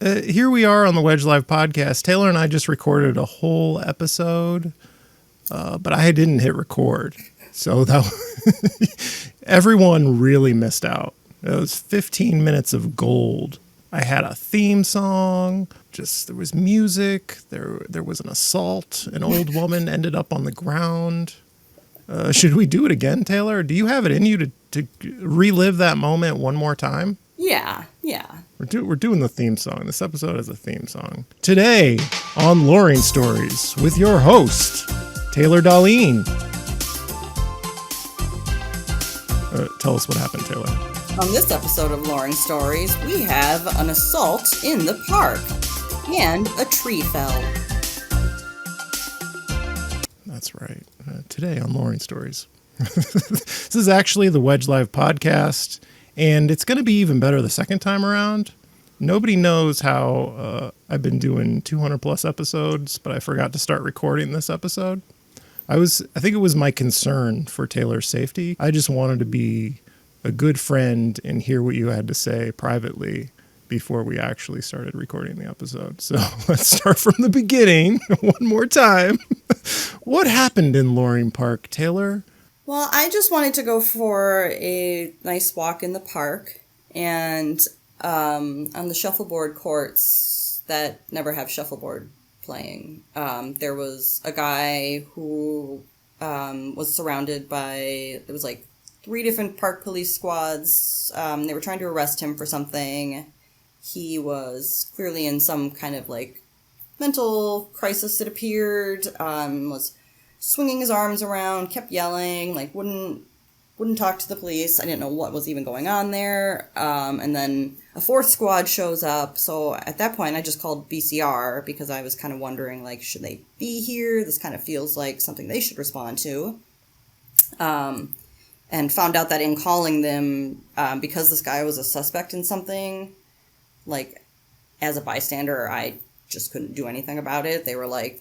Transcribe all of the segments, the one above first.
Here we are on the Wedge Live podcast. Taylor and I just recorded a whole episode, but I didn't hit record. So everyone really missed out. It was 15 minutes of gold. I had a theme song. There was music. There was an assault. An old woman ended up on the ground. Should we do it again, Taylor? Do you have it in you to relive that moment one more time? Yeah. We're doing the theme song. This episode has a theme song. Today on Luring Stories with your host, Taylor Dahlin. Tell us what happened, Taylor. On this episode of Luring Stories, we have an assault in the park and a tree fell. That's right. Today on Luring Stories. This is actually the Wedge Live podcast. And it's going to be even better the second time around. Nobody knows how I've been doing 200 plus episodes, but I forgot to start recording this episode. I think it was my concern for Taylor's safety. I just wanted to be a good friend and hear what you had to say privately before we actually started recording the episode. So let's start from the beginning one more time. What happened in Loring Park, Taylor? Well, I just wanted to go for a nice walk in the park, and on the shuffleboard courts that never have shuffleboard playing, there was a guy who was surrounded by, it was like 3 different park police squads. They were trying to arrest him for something. He was clearly in some kind of like mental crisis, it appeared, was swinging his arms around, kept yelling, like wouldn't talk to the police. I didn't know what was even going on there. And then a 4th squad shows up. So at that point, I just called BCR because I was kind of wondering, like, should they be here? This kind of feels like something they should respond to. And found out that in calling them, because this guy was a suspect in something, like, as a bystander, I just couldn't do anything about it. They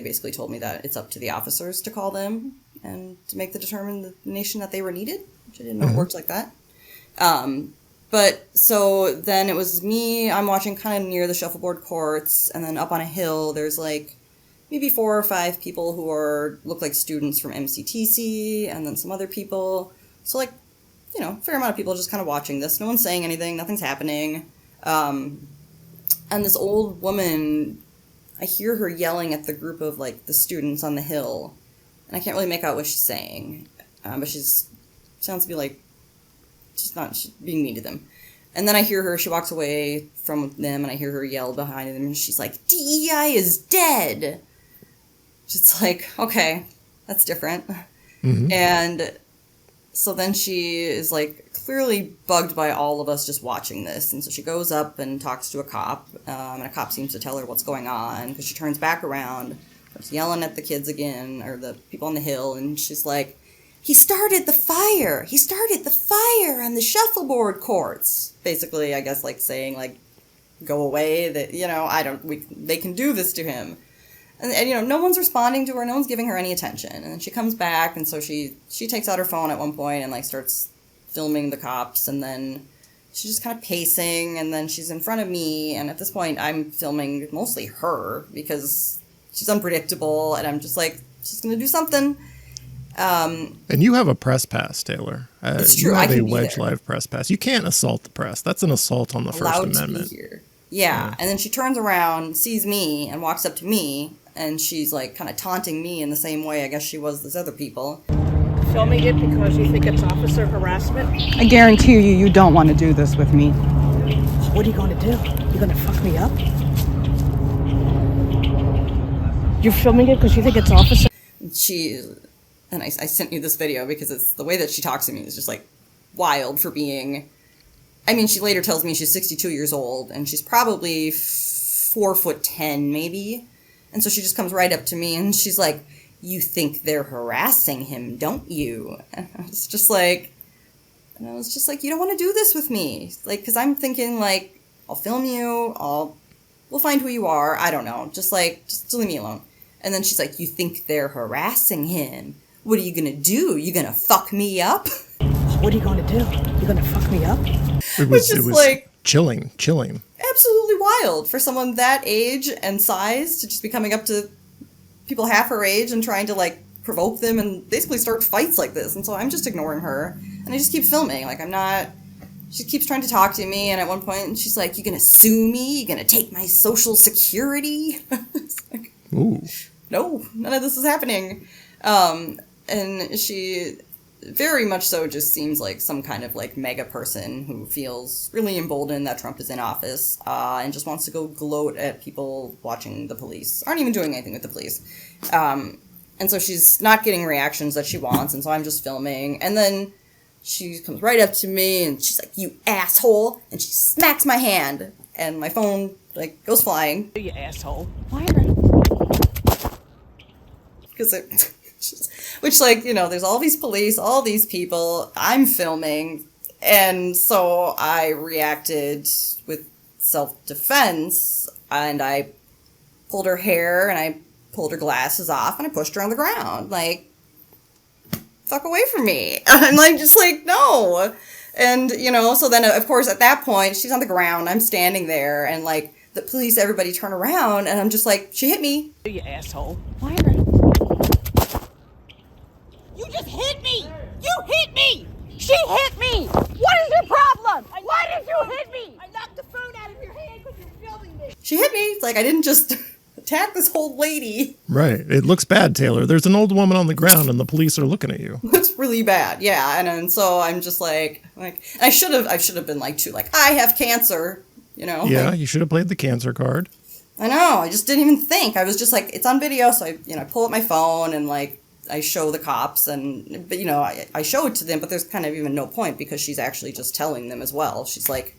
basically told me that it's up to the officers to call them and to make the determination that they were needed, which I didn't know it worked like that. But so then it was me, I'm watching kind of near the shuffleboard courts, and then up on a hill, there's like maybe 4 or 5 people who look like students from MCTC, and then some other people. So like, a fair amount of people just kind of watching this. No one's saying anything, nothing's happening. And this old woman, I hear her yelling at the group of, like, the students on the hill, and I can't really make out what she's saying, but sounds to be like, she's being mean to them. And then I hear her, she walks away from them, and I hear her yell behind them, and she's like, DEI is dead! It's like, okay, that's different. Mm-hmm. And so then she is, like, clearly bugged by all of us just watching this. And so she goes up and talks to a cop, and a cop seems to tell her what's going on, because she turns back around, starts yelling at the kids again, or the people on the hill, and she's like, he started the fire on the shuffleboard courts. Basically, I guess, like, saying, like, go away, that, they can do this to him. And no one's responding to her, no one's giving her any attention. And then she comes back, and so she takes out her phone at one point and, like, starts filming the cops, and then she's just kind of pacing, and then she's in front of me, and at this point I'm filming mostly her because she's unpredictable, and I'm just like, she's gonna do something. And you have a press pass, Taylor. It's true. You have a Wedge Live press pass. You can't assault the press. That's an assault on the First Amendment. To be here. Yeah, and then she turns around, sees me, and walks up to me, and she's like kind of taunting me in the same way I guess she was those other people. Filming it because you think it's officer harassment? I guarantee you don't want to do this with me. What are you going to do? You're going to fuck me up? You're filming it because you think it's officer? And I sent you this video because it's the way that she talks to me is just like wild for being, I mean, she later tells me she's 62 years old and she's probably 4'10" maybe. And so she just comes right up to me and she's like, you think they're harassing him, don't you? And I was just like, you don't want to do this with me. Like, because I'm thinking, like, I'll film you, we'll find who you are, I don't know, just leave me alone. And then she's like, you think they're harassing him? What are you going to do? You going to fuck me up? What are you going to do? You going to fuck me up? It was like chilling. Absolutely wild for someone that age and size to just be coming up to people half her age and trying to, like, provoke them and basically start fights like this. And so I'm just ignoring her. And I just keep filming. Like, she keeps trying to talk to me. And at one point, she's like, "You gonna sue me? You gonna take my social security?" It's like, Ooh. no, none of this is happening. And she very much so just seems like some kind of, like, mega person who feels really emboldened that Trump is in office, and just wants to go gloat at people watching the police. Aren't even doing anything with the police. And so she's not getting reactions that she wants, and so I'm just filming. And then she comes right up to me, and she's like, "You asshole!" And she smacks my hand, and my phone, like, goes flying. You asshole. Because it... Which, like, you know, there's all these police, all these people, I'm filming, and so I reacted with self-defense, and I pulled her hair, and I pulled her glasses off, and I pushed her on the ground, like, fuck away from me. And I'm, like, just like, no. And, you know, so then, of course, at that point, she's on the ground, I'm standing there, and, like, the police, everybody turn around, and I'm just like, she hit me. You asshole. You just hit me! You hit me! She hit me! What is your problem? Why did you hit me? I knocked the phone out of your hand because you're filming me. She hit me. It's like, I didn't just attack this old lady. Right. It looks bad, Taylor. There's an old woman on the ground and the police are looking at you. It's really bad. Yeah. And so I'm just like, I should have been like, too, like, I have cancer, you know? Yeah, like, you should have played the cancer card. I know. I just didn't even think. I was just like, it's on video. So I pull up my phone and, like, I show the cops, but you know, I show it to them, but there's kind of even no point because she's actually just telling them as well. She's like,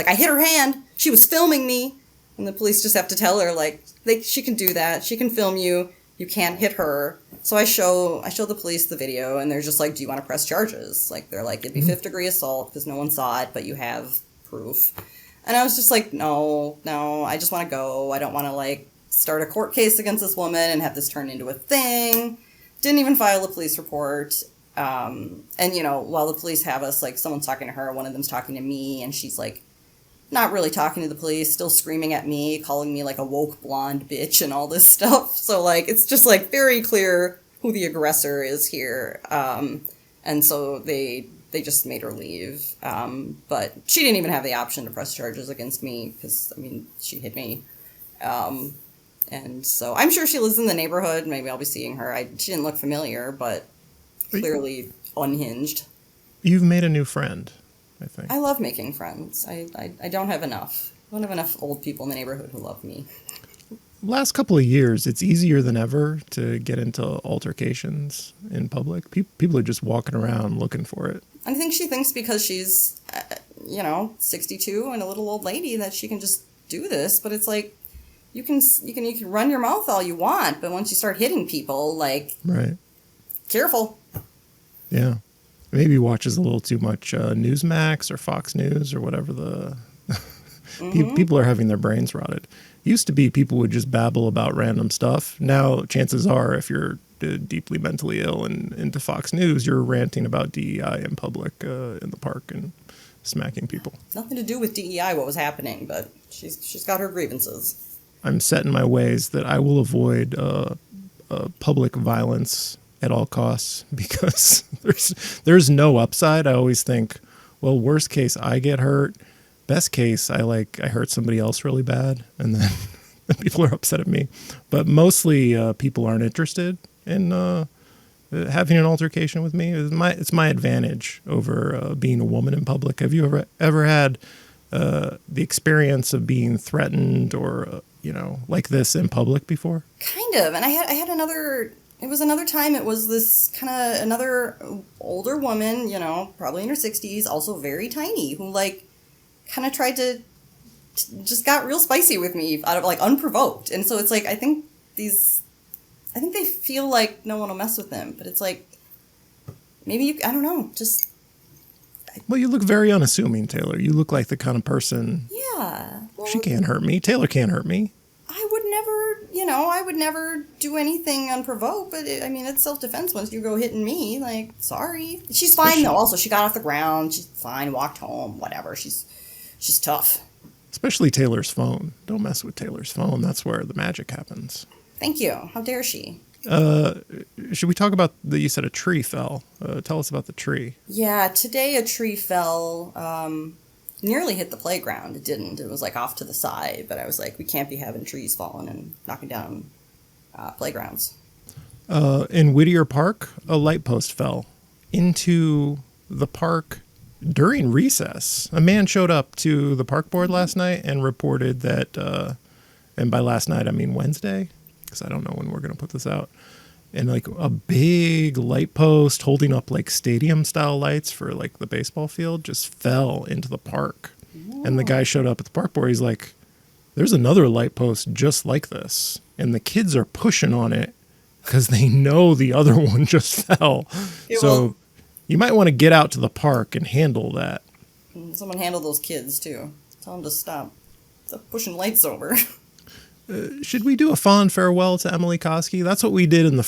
I hit her hand. She was filming me. And the police just have to tell her, like, she can do that. She can film you. You can't hit her. So I show the police the video, and they're just like, "Do you want to press charges?" Like, they're like, "It'd be fifth degree assault because no one saw it, but you have proof." And I was just like, no, I just want to go. I don't want to, like, start a court case against this woman and have this turn into a thing. Didn't even file a police report. And, you know, while the police have us, like, someone's talking to her, one of them's talking to me, and she's, like, not really talking to the police, still screaming at me, calling me, like, a woke blonde bitch and all this stuff. So, like, it's just, like, very clear who the aggressor is here. And so they just made her leave. But she didn't even have the option to press charges against me because, I mean, she hit me. And so I'm sure she lives in the neighborhood. Maybe I'll be seeing her. She didn't look familiar, but clearly unhinged. You've made a new friend, I think. I love making friends. I don't have enough. I don't have enough old people in the neighborhood who love me. Last couple of years, it's easier than ever to get into altercations in public. People are just walking around looking for it. I think she thinks because she's, 62 and a little old lady that she can just do this. But it's like, you can run your mouth all you want, but once you start hitting people, like, right, careful. Yeah, maybe watches a little too much Newsmax or Fox News or whatever the people are having their brains rotted. Used to be people would just babble about random stuff. Now, chances are, if you're deeply mentally ill and into Fox News, you're ranting about DEI in public in the park and smacking people. Nothing to do with DEI, what was happening, but she's got her grievances. I'm set in my ways that I will avoid public violence at all costs because there's no upside. I always think, well, worst case, I get hurt. Best case, I hurt somebody else really bad, and then people are upset at me. But mostly, people aren't interested in having an altercation with me. It's my advantage over being a woman in public. Have you ever had the experience of being threatened or like this in public before? Kind of. And I had another, it was another time, it was this kind of another older woman, probably in her 60s, also very tiny, who, like, kind of tried to just got real spicy with me out of, like, unprovoked. And so it's like, I think they feel like no one will mess with them, but it's like, maybe I don't know, just. Well, you look very unassuming, Taylor. You look like the kind of person. Yeah. Well, she can't hurt me. Taylor can't hurt me. I would never do anything unprovoked, but it's self-defense once you go hitting me, like, sorry. She's fine, though. Also, she got off the ground. She's fine, walked home, whatever. She's tough. Especially Taylor's phone. Don't mess with Taylor's phone. That's where the magic happens. Thank you. How dare she? Should we talk about you said a tree fell? Tell us about the tree. Yeah, today a tree fell, nearly hit the playground. It didn't. It was like off to the side, but I was like, we can't be having trees falling and knocking down playgrounds. In Whittier Park, a light post fell into the park during recess. A man showed up to the park board last night and reported that, and by last night I mean Wednesday, because I don't know when we're going to put this out, and like a big light post holding up like stadium style lights for like the baseball field just fell into the park. Ooh. And the guy showed up at the park board. He's like, there's another light post just like this. And the kids are pushing on it because they know the other one just fell. Yeah, so you might want to get out to the park and handle that. Someone handle those kids too. Tell them to stop pushing lights over. Should we do a fond farewell to Emily Koski? That's what we did in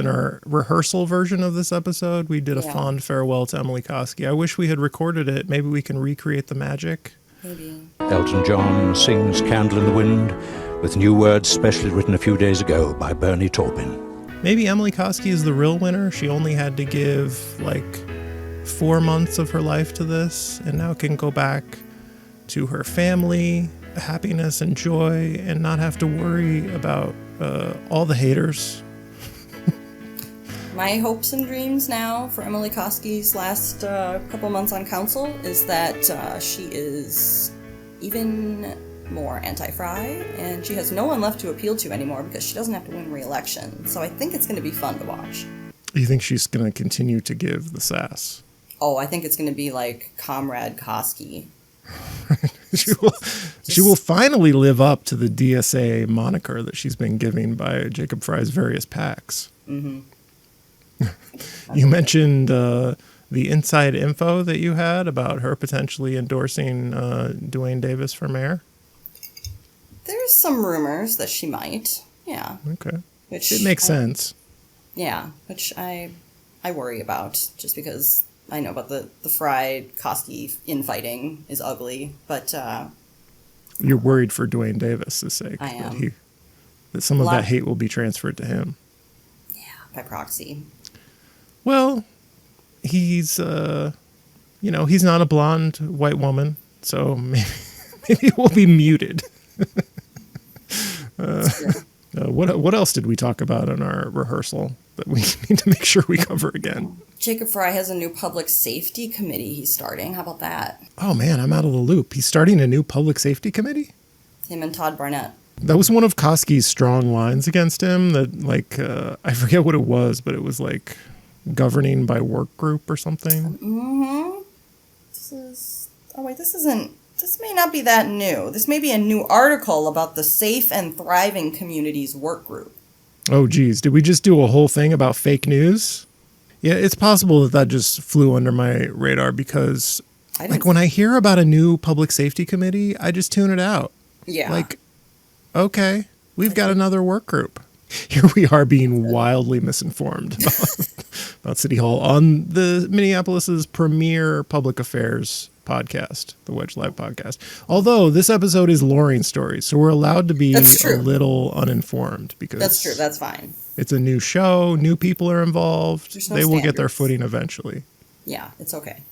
our rehearsal version of this episode. We did a fond farewell to Emily Koski. I wish we had recorded it. Maybe we can recreate the magic. Maybe. Elton John sings Candle in the Wind with new words specially written a few days ago by Bernie Taupin. Maybe Emily Koski is the real winner. She only had to give like 4 months of her life to this and now can go back to her family, happiness and joy, and not have to worry about all the haters. My hopes and dreams now for Emily Koski's last couple months on council is that she is even more anti-Fry, and she has no one left to appeal to anymore because she doesn't have to win re-election. So I think it's going to be fun to watch. You think she's going to continue to give the sass? Oh, I think it's going to be like Comrade Koski. She will finally live up to the DSA moniker that she's been given by Jacob Fry's various PACs. Mm-hmm. You mentioned the inside info that you had about her potentially endorsing Duane Davis for mayor. There's some rumors that she might. Yeah. Okay. It makes sense. Yeah, which I worry about just because I know about the Fry-Koski infighting is ugly, but... You're worried for Duane Davis' sake. I am. That some of that hate will be transferred to him. Yeah, by proxy. Well, he's he's not a blonde white woman, so maybe we'll be muted. What else did we talk about in our rehearsal that we need to make sure we cover again? Jacob Fry has a new public safety committee he's starting. How about that? Oh, man, I'm out of the loop. He's starting a new public safety committee? Him and Todd Barnett. That was one of Koski's strong lines against him that, like, I forget what it was, but it was, like, governing by work group or something. Mm-hmm. This may not be that new. This may be a new article about the Safe and Thriving Communities work group. Oh, geez. Did we just do a whole thing about fake news? Yeah, it's possible that just flew under my radar because, like, when I hear about a new public safety committee, I just tune it out. Yeah. Like, okay, we've got another work group. Here we are being wildly misinformed about City Hall on the Minneapolis's premier public affairs podcast, the Wedge Live podcast. Although this episode is Loring Stories, so we're allowed to be a little uninformed because that's true. That's fine. It's a new show. New people are involved. No they will get their footing eventually. Yeah, it's okay.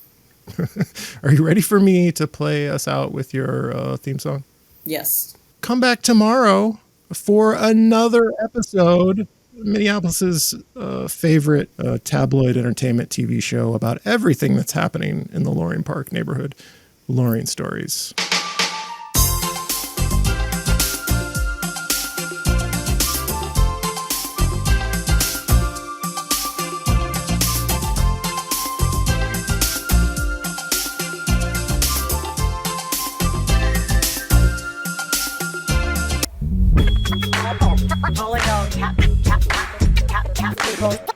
Are you ready for me to play us out with your theme song? Yes. Come back tomorrow for another episode, Minneapolis's favorite tabloid entertainment TV show about everything that's happening in the Loring Park neighborhood, Loring Stories.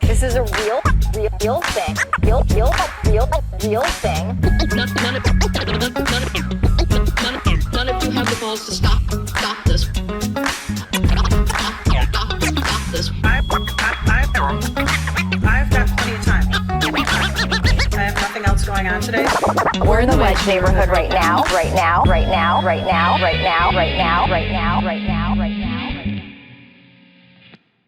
This is a real thing. Real thing. None of you have the balls to stop this. Stop this. I've got plenty of time. I have nothing else going going on today? We're in the Wedge neighborhood right now, right now, right now, right now, right now, right now, right now, right now.